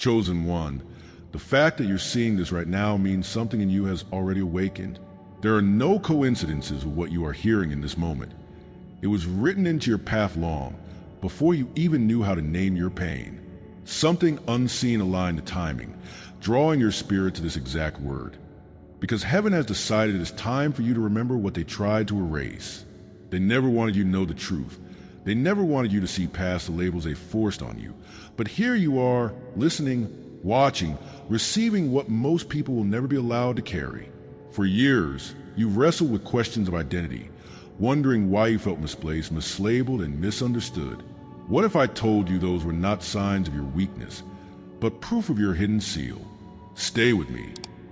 Chosen one, the fact that you're seeing this right now means something in you has already awakened. There are no coincidences with what you are hearing in this moment. It was written into your path long, before you even knew how to name your pain. Something unseen aligned the timing, drawing your spirit to this exact word. Because heaven has decided it is time for you to remember what they tried to erase. They never wanted you to know the truth. They never wanted you to see past the labels they forced on you. But here you are, listening, watching, receiving what most people will never be allowed to carry. For years, you've wrestled with questions of identity, wondering why you felt misplaced, mislabeled, and misunderstood. What if I told you those were not signs of your weakness, but proof of your hidden seal? Stay with me,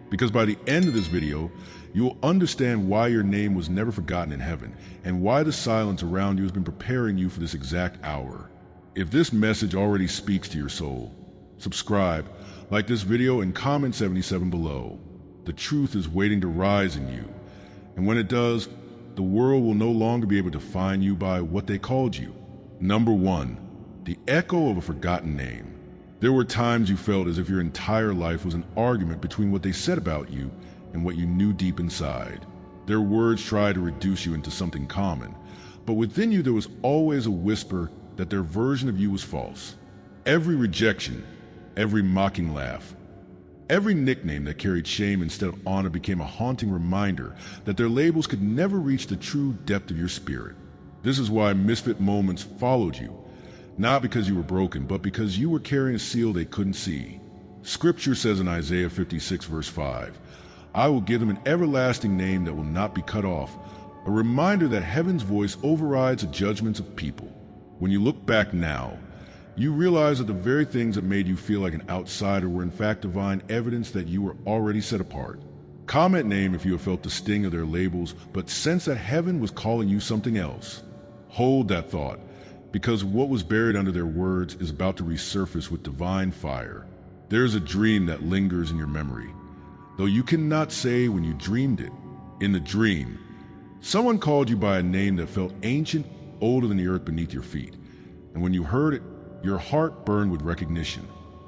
because by the end of this video, you will understand why your name was never forgotten in heaven, and why the silence around you has been preparing you for this exact hour. If this message already speaks to your soul, subscribe, like this video, and comment 77 below. The truth is waiting to rise in you, and when it does, the world will no longer be able to define you by what they called you. Number 1, the echo of a forgotten name. There were times you felt as if your entire life was an argument between what they said about you and what you knew deep inside. Their words tried to reduce you into something common, but within you there was always a whisper that their version of you was false. Every rejection, every mocking laugh, every nickname that carried shame instead of honor became a haunting reminder that their labels could never reach the true depth of your spirit. This is why misfit moments followed you, not because you were broken, but because you were carrying a seal they couldn't see. Scripture says in Isaiah 56 verse 5, "I will give them an everlasting name that will not be cut off," a reminder that heaven's voice overrides the judgments of people. When you look back now, you realize that the very things that made you feel like an outsider were in fact divine evidence that you were already set apart. Comment name if you have felt the sting of their labels, but sense that heaven was calling you something else. Hold that thought, because what was buried under their words is about to resurface with divine fire. There is a dream that lingers in your memory, though you cannot say when you dreamed it. In the dream, someone called you by a name that felt ancient, older than the earth beneath your feet, and when you heard it, your heart burned with recognition.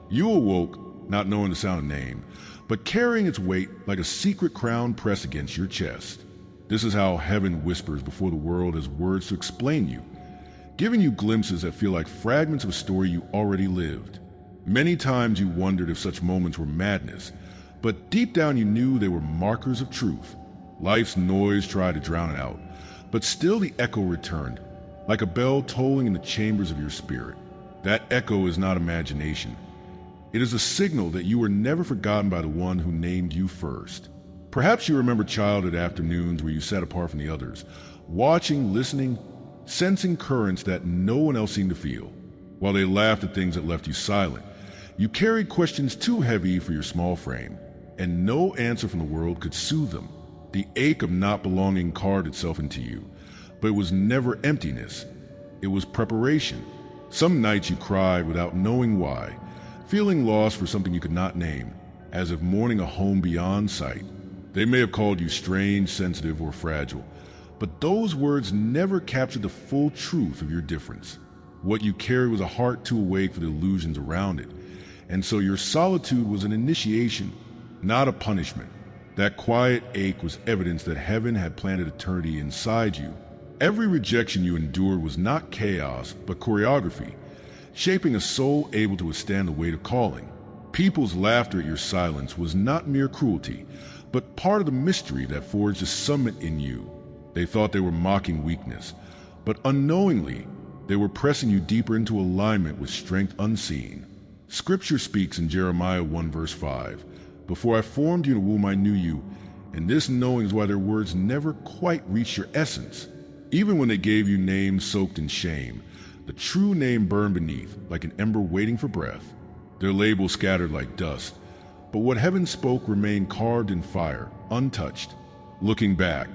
You awoke, not knowing the sound of the name, but carrying its weight like a secret crown pressed against your chest. This is how heaven whispers before the world has words to explain you, giving you glimpses that feel like fragments of a story you already lived. Many times you wondered if such moments were madness, but deep down you knew they were markers of truth. Life's noise tried to drown it out, but still the echo returned, like a bell tolling in the chambers of your spirit. That echo is not imagination. It is a signal that you were never forgotten by the one who named you first. Perhaps you remember childhood afternoons where you sat apart from the others, watching, listening, sensing currents that no one else seemed to feel. While they laughed at things that left you silent, you carried questions too heavy for your small frame, and no answer from the world could soothe them. The ache of not belonging carved itself into you, but it was never emptiness. It was preparation. Some nights you cried without knowing why, feeling lost for something you could not name, as if mourning a home beyond sight. They may have called you strange, sensitive, or fragile, but those words never captured the full truth of your difference. What you carried was a heart too awake for the illusions around it, and so your solitude was an initiation, not a punishment. That quiet ache was evidence that heaven had planted eternity inside you. Every rejection you endured was not chaos, but choreography, shaping a soul able to withstand the weight of calling. People's laughter at your silence was not mere cruelty, but part of the mystery that forged a summit in you. They thought they were mocking weakness, but unknowingly, they were pressing you deeper into alignment with strength unseen. Scripture speaks in Jeremiah 1 verse 5, "Before I formed you in the womb I knew you," and this knowing is why their words never quite reached your essence. Even when they gave you names soaked in shame, the true name burned beneath, like an ember waiting for breath. Their labels scattered like dust, but what heaven spoke remained carved in fire, untouched. Looking back,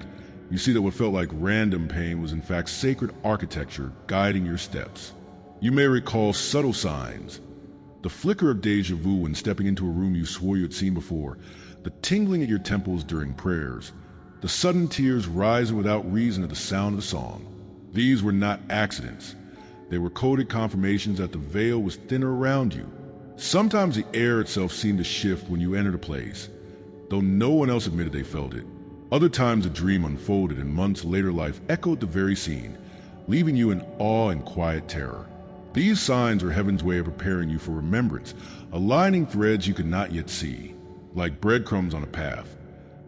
you see that what felt like random pain was in fact sacred architecture guiding your steps. You may recall subtle signs: the flicker of deja vu when stepping into a room you swore you had seen before, the tingling at your temples during prayers, the sudden tears rising without reason at the sound of the song. These were not accidents. They were coded confirmations that the veil was thinner around you. Sometimes the air itself seemed to shift when you entered a place, though no one else admitted they felt it. Other times a dream unfolded and months later life echoed the very scene, leaving you in awe and quiet terror. These signs are heaven's way of preparing you for remembrance, aligning threads you could not yet see, like breadcrumbs on a path.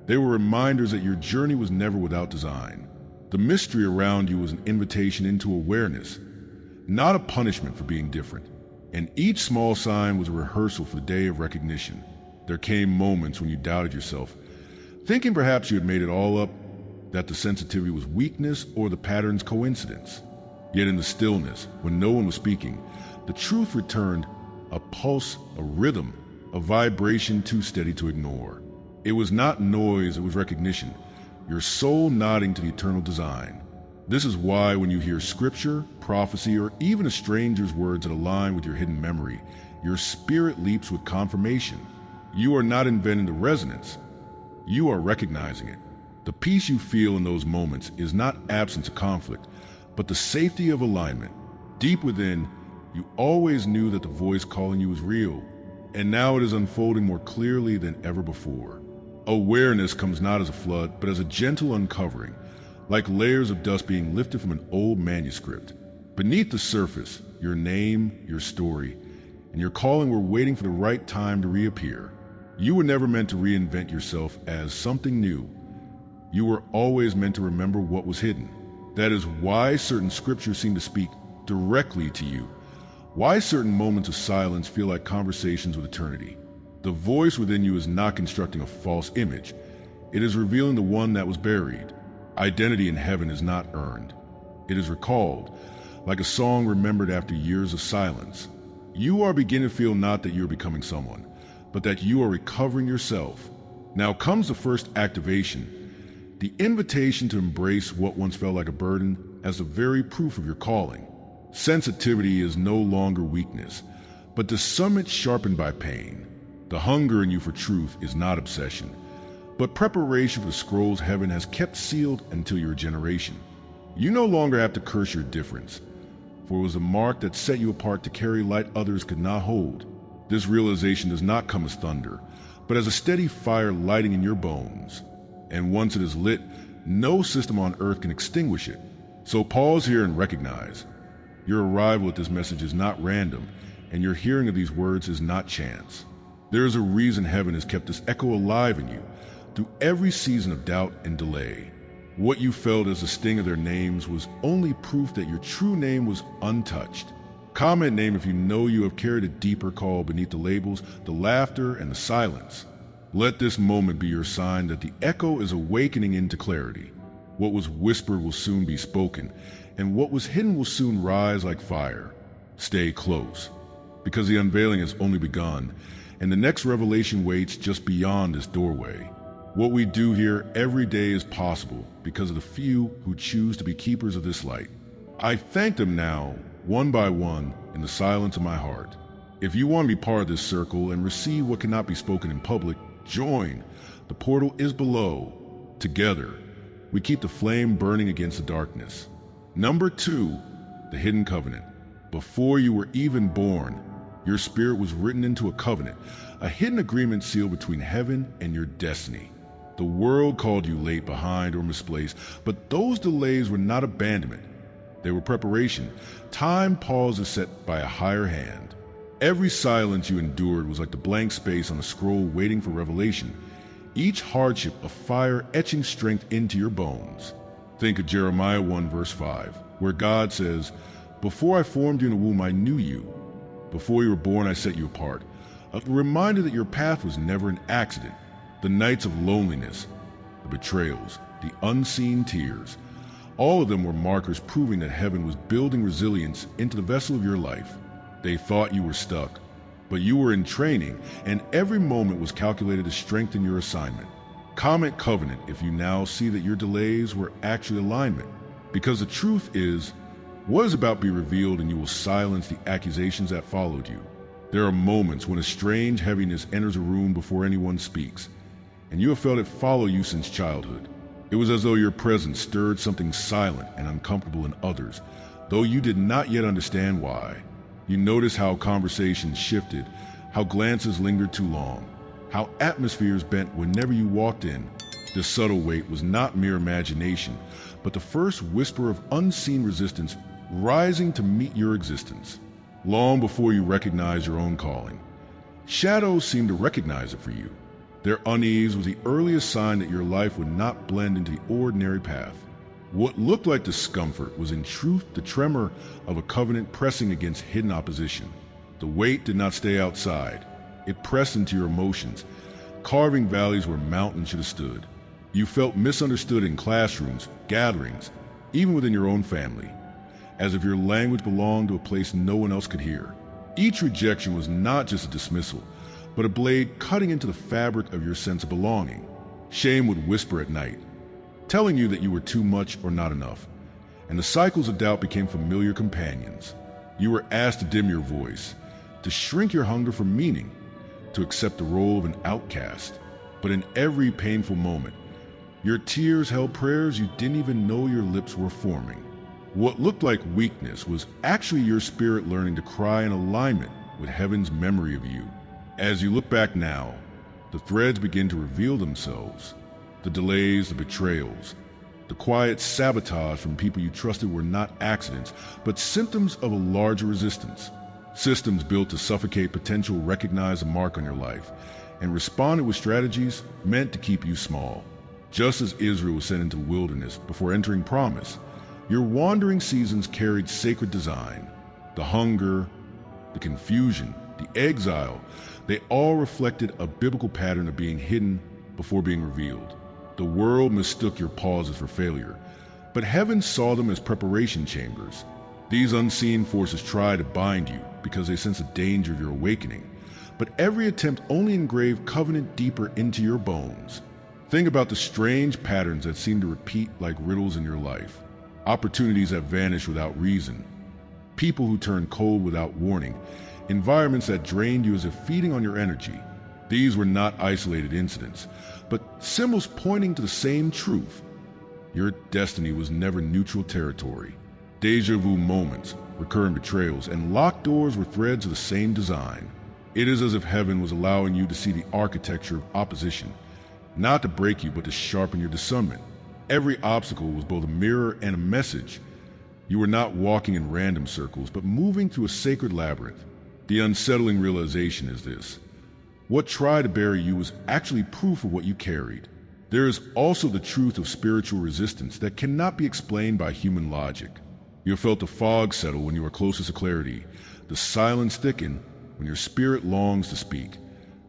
They were reminders that your journey was never without design. The mystery around you was an invitation into awareness, not a punishment for being different. And each small sign was a rehearsal for the day of recognition. There came moments when you doubted yourself, thinking perhaps you had made it all up, that the sensitivity was weakness or the pattern's coincidence. Yet in the stillness, when no one was speaking, the truth returned, a pulse, a rhythm, a vibration too steady to ignore. It was not noise, it was recognition, your soul nodding to the eternal design. This is why when you hear scripture, prophecy, or even a stranger's words that align with your hidden memory, your spirit leaps with confirmation. You are not inventing the resonance, you are recognizing it. The peace you feel in those moments is not absence of conflict, but the safety of alignment. Deep within, you always knew that the voice calling you was real, and now it is unfolding more clearly than ever before. Awareness comes not as a flood, but as a gentle uncovering, like layers of dust being lifted from an old manuscript. Beneath the surface, your name, your story, and your calling were waiting for the right time to reappear. You were never meant to reinvent yourself as something new. You were always meant to remember what was hidden. That is why certain scriptures seem to speak directly to you, why certain moments of silence feel like conversations with eternity. The voice within you is not constructing a false image. It is revealing the one that was buried. Identity in heaven is not earned. It is recalled, like a song remembered after years of silence. You are beginning to feel not that you are becoming someone, but that you are recovering yourself. Now comes the first activation, the invitation to embrace what once felt like a burden as the very proof of your calling. Sensitivity is no longer weakness, but discernment sharpened by pain. The hunger in you for truth is not obsession, but preparation for the scrolls heaven has kept sealed until your generation. You no longer have to curse your difference, for it was a mark that set you apart to carry light others could not hold. This realization does not come as thunder, but as a steady fire lighting in your bones. And once it is lit, no system on earth can extinguish it. So pause here and recognize. Your arrival at this message is not random, and your hearing of these words is not chance. There is a reason heaven has kept this echo alive in you through every season of doubt and delay. What you felt as the sting of their names was only proof that your true name was untouched. Comment name if you know you have carried a deeper call beneath the labels, the laughter, and the silence. Let this moment be your sign that the echo is awakening into clarity. What was whispered will soon be spoken, and what was hidden will soon rise like fire. Stay close, because the unveiling has only begun, and the next revelation waits just beyond this doorway. What we do here every day is possible because of the few who choose to be keepers of this light. I thank them now, one by one, in the silence of my heart. If you want to be part of this circle and receive what cannot be spoken in public, join. The portal is below. Together, we keep the flame burning against the darkness. Number 2, the hidden covenant. Before you were even born, your spirit was written into a covenant, a hidden agreement sealed between heaven and your destiny. The world called you late, behind, or misplaced, but those delays were not abandonment. They were preparation. Time pauses set by a higher hand. Every silence you endured was like the blank space on a scroll waiting for revelation. Each hardship a fire etching strength into your bones. Think of Jeremiah 1 verse 5, where God says, "Before I formed you in the womb, I knew you. Before you were born, I set you apart." A reminder that your path was never an accident. The nights of loneliness, the betrayals, the unseen tears, all of them were markers proving that heaven was building resilience into the vessel of your life. They thought you were stuck, but you were in training, and every moment was calculated to strengthen your assignment. Comment covenant if you now see that your delays were actually alignment, because the truth is, what is about to be revealed, and you will silence the accusations that followed you. There are moments when a strange heaviness enters a room before anyone speaks, and you have felt it follow you since childhood. It was as though your presence stirred something silent and uncomfortable in others, though you did not yet understand why. You noticed how conversations shifted, how glances lingered too long, how atmospheres bent whenever you walked in. This subtle weight was not mere imagination, but the first whisper of unseen resistance rising to meet your existence, long before you recognized your own calling. Shadows seemed to recognize it for you. Their unease was the earliest sign that your life would not blend into the ordinary path. What looked like discomfort was in truth the tremor of a covenant pressing against hidden opposition. The weight did not stay outside. It pressed into your emotions, carving valleys where mountains should have stood. You felt misunderstood in classrooms, gatherings, even within your own family, as if your language belonged to a place no one else could hear. Each rejection was not just a dismissal, but a blade cutting into the fabric of your sense of belonging. Shame would whisper at night, telling you that you were too much or not enough, and the cycles of doubt became familiar companions. You were asked to dim your voice, to shrink your hunger for meaning, to accept the role of an outcast. But in every painful moment, your tears held prayers you didn't even know your lips were forming. What looked like weakness was actually your spirit learning to cry in alignment with heaven's memory of you. As you look back now, the threads begin to reveal themselves. The delays, the betrayals, the quiet sabotage from people you trusted were not accidents, but symptoms of a larger resistance. Systems built to suffocate potential recognized a mark on your life and responded with strategies meant to keep you small. Just as Israel was sent into the wilderness before entering promise, your wandering seasons carried sacred design. The hunger, the confusion, the exile, they all reflected a biblical pattern of being hidden before being revealed. The world mistook your pauses for failure, but heaven saw them as preparation chambers. These unseen forces try to bind you because they sense a danger of your awakening, but every attempt only engraved covenant deeper into your bones. Think about the strange patterns that seem to repeat like riddles in your life. Opportunities that vanish without reason. People who turn cold without warning. Environments that drained you as if feeding on your energy. These were not isolated incidents, but symbols pointing to the same truth. Your destiny was never neutral territory. Deja vu moments, recurrent betrayals, and locked doors were threads of the same design. It is as if heaven was allowing you to see the architecture of opposition, not to break you, but to sharpen your discernment. Every obstacle was both a mirror and a message. You were not walking in random circles, but moving through a sacred labyrinth. The unsettling realization is this: what tried to bury you was actually proof of what you carried. There is also the truth of spiritual resistance that cannot be explained by human logic. You have felt the fog settle when you are closest to clarity, the silence thicken when your spirit longs to speak,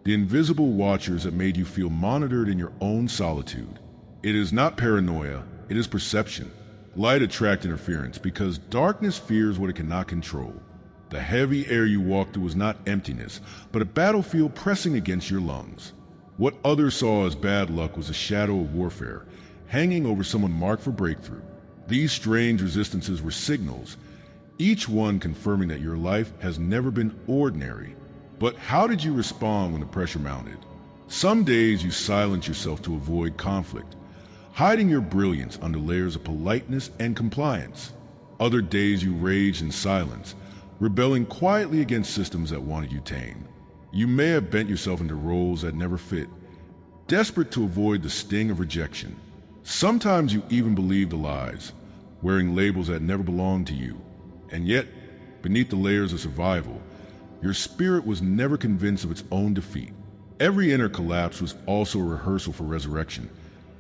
the invisible watchers that made you feel monitored in your own solitude. It is not paranoia, it is perception. Light attracts interference because darkness fears what it cannot control. The heavy air you walked through was not emptiness, but a battlefield pressing against your lungs. What others saw as bad luck was a shadow of warfare, hanging over someone marked for breakthrough. These strange resistances were signals, each one confirming that your life has never been ordinary. But how did you respond when the pressure mounted? Some days you silenced yourself to avoid conflict, hiding your brilliance under layers of politeness and compliance. Other days you raged in silence, rebelling quietly against systems that wanted you tame. You may have bent yourself into roles that never fit, desperate to avoid the sting of rejection. Sometimes you even believed the lies, wearing labels that never belonged to you. And yet, beneath the layers of survival, your spirit was never convinced of its own defeat. Every inner collapse was also a rehearsal for resurrection,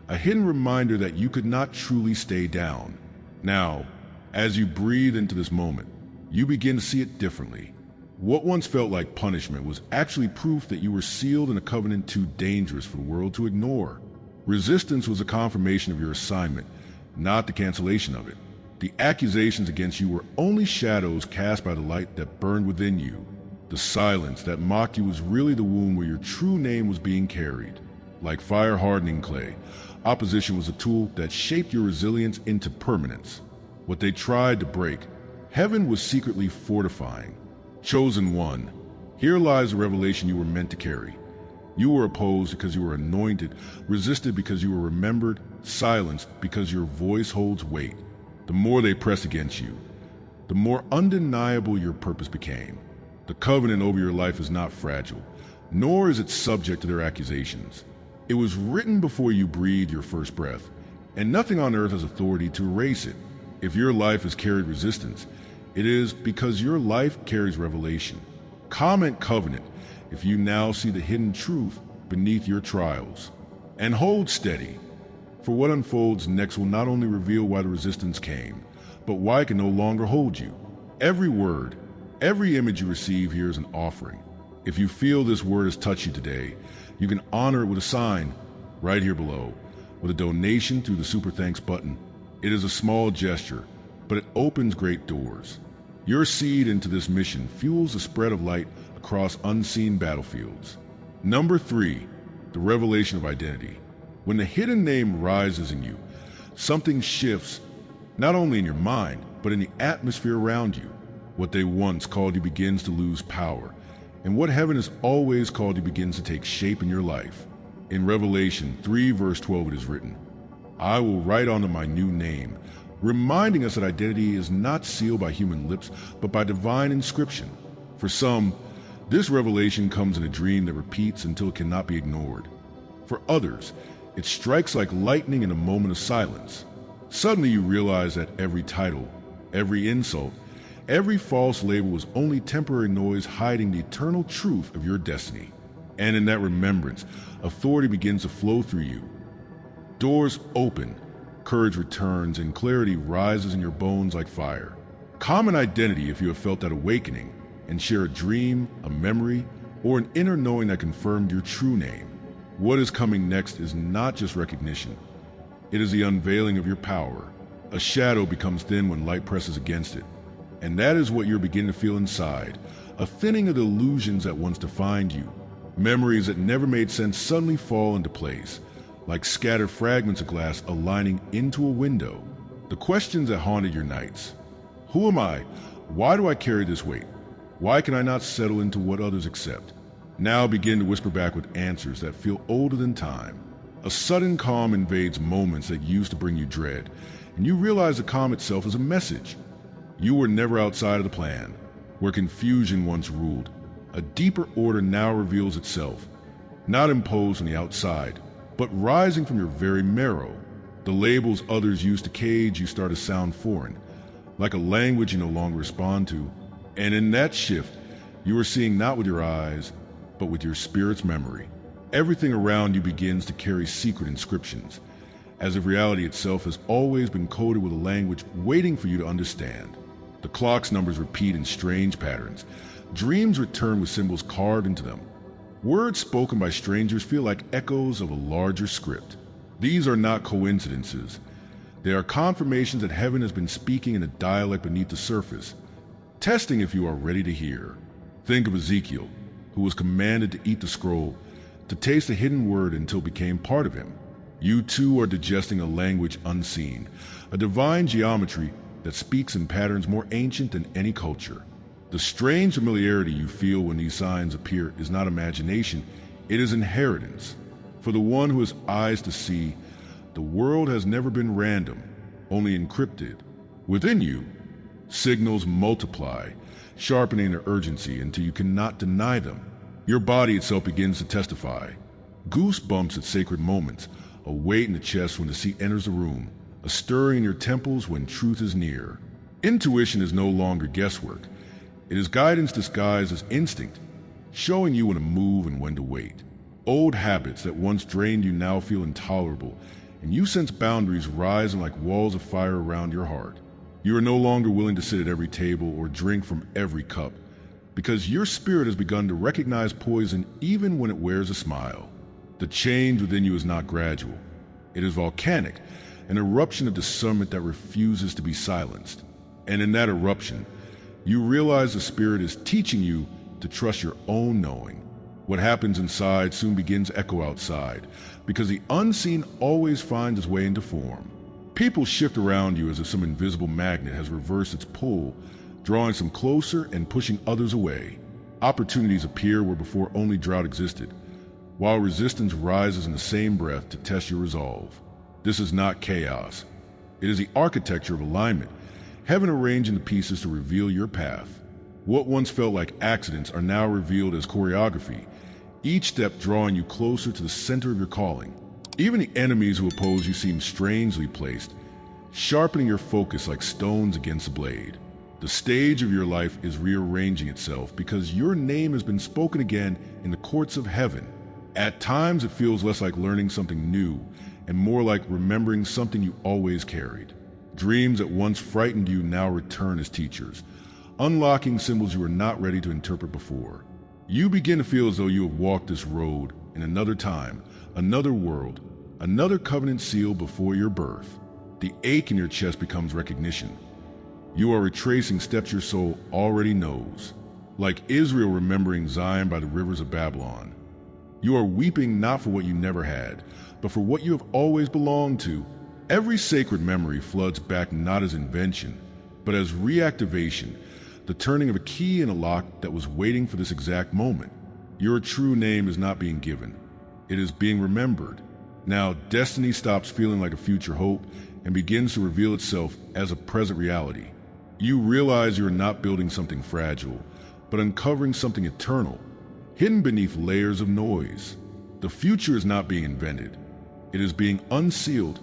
a hidden reminder that you could not truly stay down. Now, as you breathe into this moment, you begin to see it differently. What once felt like punishment was actually proof that you were sealed in a covenant too dangerous for the world to ignore. Resistance was a confirmation of your assignment, not the cancellation of it. The accusations against you were only shadows cast by the light that burned within you. The silence that mocked you was really the wound where your true name was being carried. Like fire hardening clay, opposition was a tool that shaped your resilience into permanence. What they tried to break, heaven was secretly fortifying. Chosen one, here lies the revelation you were meant to carry. You were opposed because you were anointed, resisted because you were remembered, silenced because your voice holds weight. The more they pressed against you, the more undeniable your purpose became. The covenant over your life is not fragile, nor is it subject to their accusations. It was written before you breathed your first breath, and nothing on earth has authority to erase it. If your life has carried resistance, it is because your life carries revelation. Comment covenant if you now see the hidden truth beneath your trials. And hold steady, for what unfolds next will not only reveal why the resistance came, but why it can no longer hold you. Every word, every image you receive here is an offering. If you feel this word has touched you today, you can honor it with a sign right here below, with a donation through the Super Thanks button. It is a small gesture, but it opens great doors. Your seed into this mission fuels the spread of light across unseen battlefields. Number 3, the revelation of identity. When the hidden name rises in you, something shifts, not only in your mind, but in the atmosphere around you. What they once called you begins to lose power, and what heaven has always called you begins to take shape in your life. In Revelation 3 verse 12 it is written, "I will write onto my new name," reminding us that identity is not sealed by human lips, but by divine inscription. For some, this revelation comes in a dream that repeats until it cannot be ignored. For others, it strikes like lightning in a moment of silence. Suddenly you realize that every title, every insult, every false label was only temporary noise hiding the eternal truth of your destiny. And in that remembrance, authority begins to flow through you. Doors open, courage returns, and clarity rises in your bones like fire. Common identity if you have felt that awakening, and share a dream, a memory, or an inner knowing that confirmed your true name. What is coming next is not just recognition. It is the unveiling of your power. A shadow becomes thin when light presses against it. And that is what you're beginning to feel inside, a thinning of the illusions that once defined you. Memories that never made sense suddenly fall into place, like scattered fragments of glass aligning into a window. The questions that haunted your nights. Who am I? Why do I carry this weight? Why can I not settle into what others accept? Now begin to whisper back with answers that feel older than time. A sudden calm invades moments that used to bring you dread, and you realize the calm itself is a message. You were never outside of the plan. Where confusion once ruled, a deeper order now reveals itself, not imposed on the outside, but rising from your very marrow. The labels others used to cage you start to sound foreign, like a language you no longer respond to. And in that shift, you are seeing not with your eyes, but with your spirit's memory. Everything around you begins to carry secret inscriptions, as if reality itself has always been coded with a language waiting for you to understand. The clock's numbers repeat in strange patterns. Dreams return with symbols carved into them. Words spoken by strangers feel like echoes of a larger script. These are not coincidences. They are confirmations that heaven has been speaking in a dialect beneath the surface, testing if you are ready to hear. Think of Ezekiel, who was commanded to eat the scroll, to taste the hidden word until it became part of him. You too are digesting a language unseen, a divine geometry that speaks in patterns more ancient than any culture. The strange familiarity you feel when these signs appear is not imagination, it is inheritance. For the one who has eyes to see, the world has never been random, only encrypted. Within you, signals multiply, sharpening their urgency until you cannot deny them. Your body itself begins to testify. Goosebumps at sacred moments, a weight in the chest when the seat enters the room, a stirring in your temples when truth is near. Intuition is no longer guesswork. It is guidance disguised as instinct, showing you when to move and when to wait. Old habits that once drained you now feel intolerable, and you sense boundaries rising like walls of fire around your heart. You are no longer willing to sit at every table or drink from every cup, because your spirit has begun to recognize poison even when it wears a smile. The change within you is not gradual. It is volcanic, an eruption of discernment that refuses to be silenced. And in that eruption, you realize the spirit is teaching you to trust your own knowing. What happens inside soon begins to echo outside, because the unseen always finds its way into form. People shift around you as if some invisible magnet has reversed its pull, drawing some closer and pushing others away. Opportunities appear where before only drought existed, while resistance rises in the same breath to test your resolve. This is not chaos. It is the architecture of alignment, heaven arranging the pieces to reveal your path. What once felt like accidents are now revealed as choreography, each step drawing you closer to the center of your calling. Even the enemies who oppose you seem strangely placed, sharpening your focus like stones against a blade. The stage of your life is rearranging itself because your name has been spoken again in the courts of heaven. At times it feels less like learning something new and more like remembering something you always carried. Dreams that once frightened you now return as teachers, unlocking symbols you were not ready to interpret before. You begin to feel as though you have walked this road in another time, another world, another covenant sealed before your birth. The ache in your chest becomes recognition. You are retracing steps your soul already knows, like Israel remembering Zion by the rivers of Babylon. You are weeping not for what you never had, but for what you have always belonged to. Every sacred memory floods back not as invention, but as reactivation, the turning of a key in a lock that was waiting for this exact moment. Your true name is not being given. It is being remembered. Now, destiny stops feeling like a future hope and begins to reveal itself as a present reality. You realize you are not building something fragile, but uncovering something eternal, hidden beneath layers of noise. The future is not being invented. It is being unsealed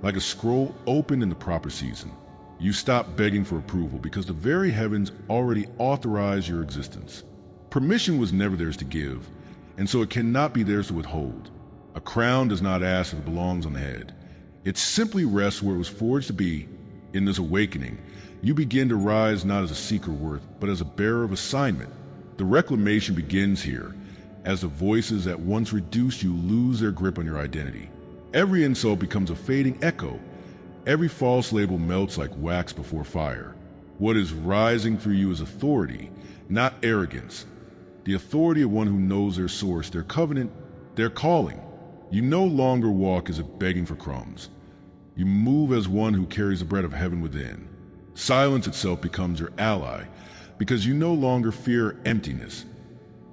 like a scroll opened in the proper season. You stop begging for approval because the very heavens already authorize your existence. Permission was never theirs to give, and so it cannot be theirs to withhold. A crown does not ask if it belongs on the head. It simply rests where it was forged to be. In this awakening, you begin to rise not as a seeker worth, but as a bearer of assignment. The reclamation begins here, as the voices that once reduced you lose their grip on your identity. Every insult becomes a fading echo. Every false label melts like wax before fire. What is rising through you is authority, not arrogance. The authority of one who knows their source, their covenant, their calling. You no longer walk as if begging for crumbs. You move as one who carries the bread of heaven within. Silence itself becomes your ally, because you no longer fear emptiness.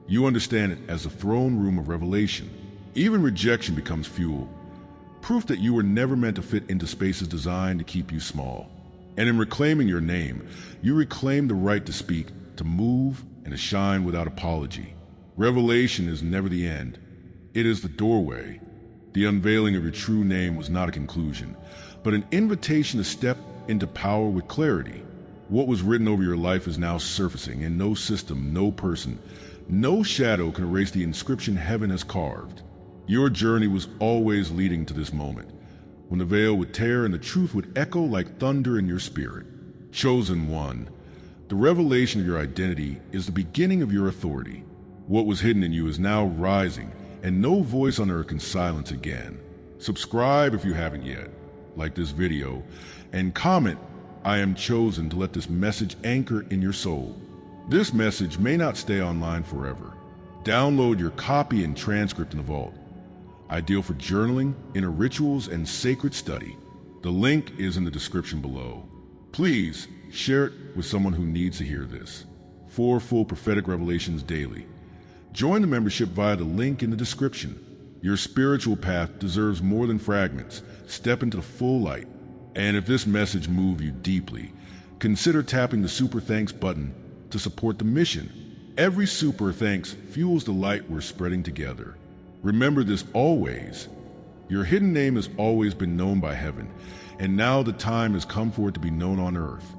You understand it as the throne room of revelation. Even rejection becomes fuel, proof that you were never meant to fit into spaces designed to keep you small. And in reclaiming your name, you reclaim the right to speak, to move, and to shine without apology. Revelation is never the end. It is the doorway. The unveiling of your true name was not a conclusion, but an invitation to step into power with clarity. What was written over your life is now surfacing, and no system, no person, no shadow can erase the inscription heaven has carved. Your journey was always leading to this moment, when the veil would tear and the truth would echo like thunder in your spirit. Chosen one, the revelation of your identity is the beginning of your authority. What was hidden in you is now rising, and no voice on earth can silence again. Subscribe if you haven't yet, like this video, and comment, "I am chosen," to let this message anchor in your soul. This message may not stay online forever. Download your copy and transcript in the vault. Ideal for journaling, inner rituals, and sacred study. The link is in the description below. Please share it with someone who needs to hear this. 4 full prophetic revelations daily. Join the membership via the link in the description. Your spiritual path deserves more than fragments. Step into the full light. And if this message moved you deeply, consider tapping the Super Thanks button to support the mission. Every Super Thanks fuels the light we're spreading together. Remember this always. Your hidden name has always been known by heaven, and now the time has come for it to be known on earth.